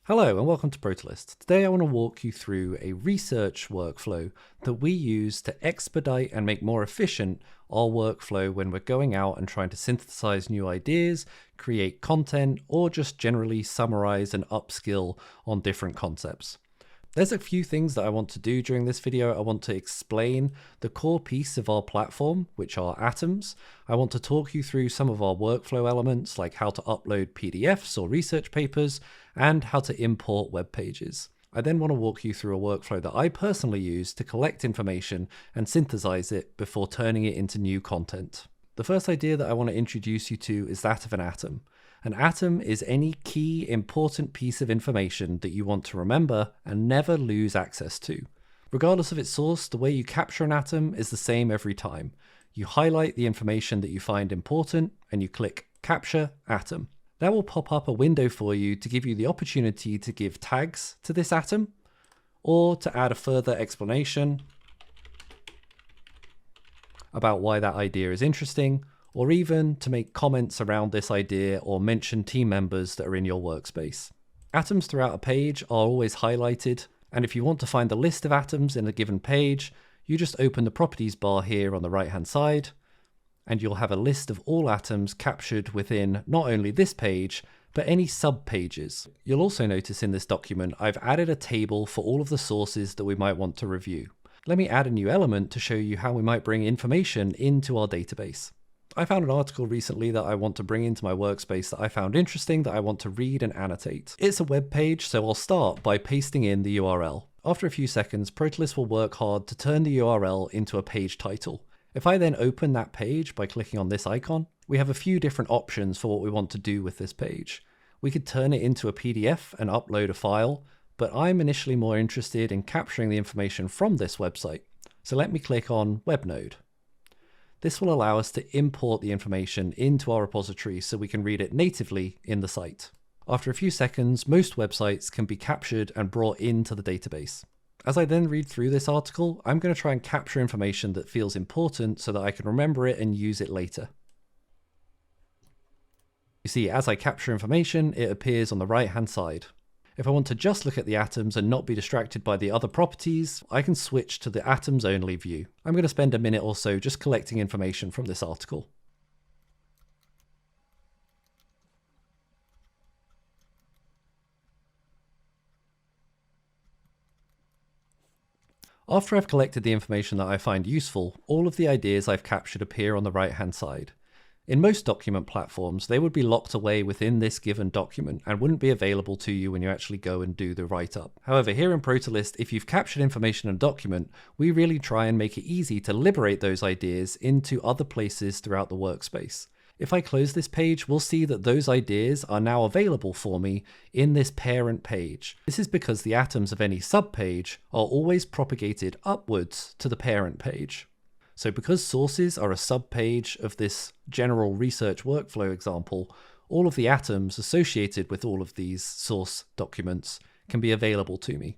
Hello and welcome to Protolyst. Today I want to walk you through a research workflow that we use to expedite and make more efficient our workflow when we're going out and trying to synthesize new ideas, create content, or just generally summarize and upskill on different concepts. There's a few things that I want to do during this video. I want to explain the core piece of our platform, which are atoms. I want to talk you through some of our workflow elements, like how to upload PDFs or research papers, and how to import web pages. I then want to walk you through a workflow that I personally use to collect information and synthesize it before turning it into new content. The first idea that I want to introduce you to is that of an atom. An atom is any key important piece of information that you want to remember and never lose access to. Regardless of its source, the way you capture an atom is the same every time. You highlight the information that you find important and you click Capture Atom. That will pop up a window for you to give you the opportunity to give tags to this atom or to add a further explanation about why that idea is interesting, or even to make comments around this idea or mention team members that are in your workspace. Atoms throughout a page are always highlighted, and if you want to find the list of atoms in a given page, you just open the properties bar here on the right hand side, and you'll have a list of all atoms captured within not only this page, but any sub-pages. You'll also notice in this document I've added a table for all of the sources that we might want to review. Let me add a new element to show you how we might bring information into our database. I found an article recently that I want to bring into my workspace that I found interesting that I want to read and annotate. It's a web page, so I'll start by pasting in the URL. After a few seconds, Protolyst will work hard to turn the URL into a page title. If I then open that page by clicking on this icon, we have a few different options for what we want to do with this page. We could turn it into a PDF and upload a file, but I'm initially more interested in capturing the information from this website. So let me click on Web Node. This will allow us to import the information into our repository so we can read it natively in the site. After a few seconds, most websites can be captured and brought into the database. As I then read through this article, I'm going to try and capture information that feels important so that I can remember it and use it later. You see, as I capture information, it appears on the right-hand side. If I want to just look at the atoms and not be distracted by the other properties, I can switch to the atoms only view. I'm going to spend a minute or so just collecting information from this article. After I've collected the information that I find useful, all of the ideas I've captured appear on the right-hand side. In most document platforms, they would be locked away within this given document and wouldn't be available to you when you actually go and do the write-up. However, here in Protolyst, if you've captured information in a document, we really try and make it easy to liberate those ideas into other places throughout the workspace. If I close this page, we'll see that those ideas are now available for me in this parent page. This is because the atoms of any subpage are always propagated upwards to the parent page. So because sources are a subpage of this general research workflow example, all of the atoms associated with all of these source documents can be available to me.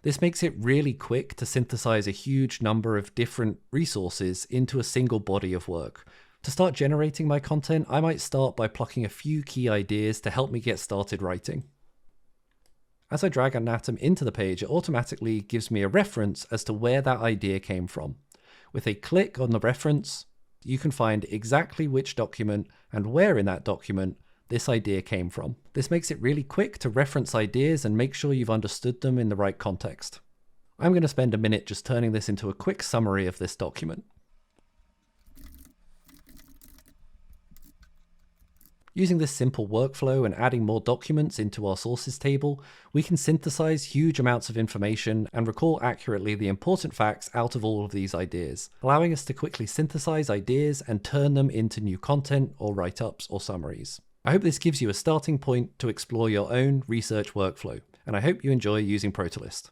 This makes it really quick to synthesize a huge number of different resources into a single body of work. To start generating my content, I might start by plucking a few key ideas to help me get started writing. As I drag an atom into the page, it automatically gives me a reference as to where that idea came from. With a click on the reference, you can find exactly which document and where in that document this idea came from. This makes it really quick to reference ideas and make sure you've understood them in the right context. I'm going to spend a minute just turning this into a quick summary of this document. Using this simple workflow and adding more documents into our sources table, we can synthesize huge amounts of information and recall accurately the important facts out of all of these ideas, allowing us to quickly synthesize ideas and turn them into new content or write-ups or summaries. I hope this gives you a starting point to explore your own research workflow, and I hope you enjoy using Protolyst.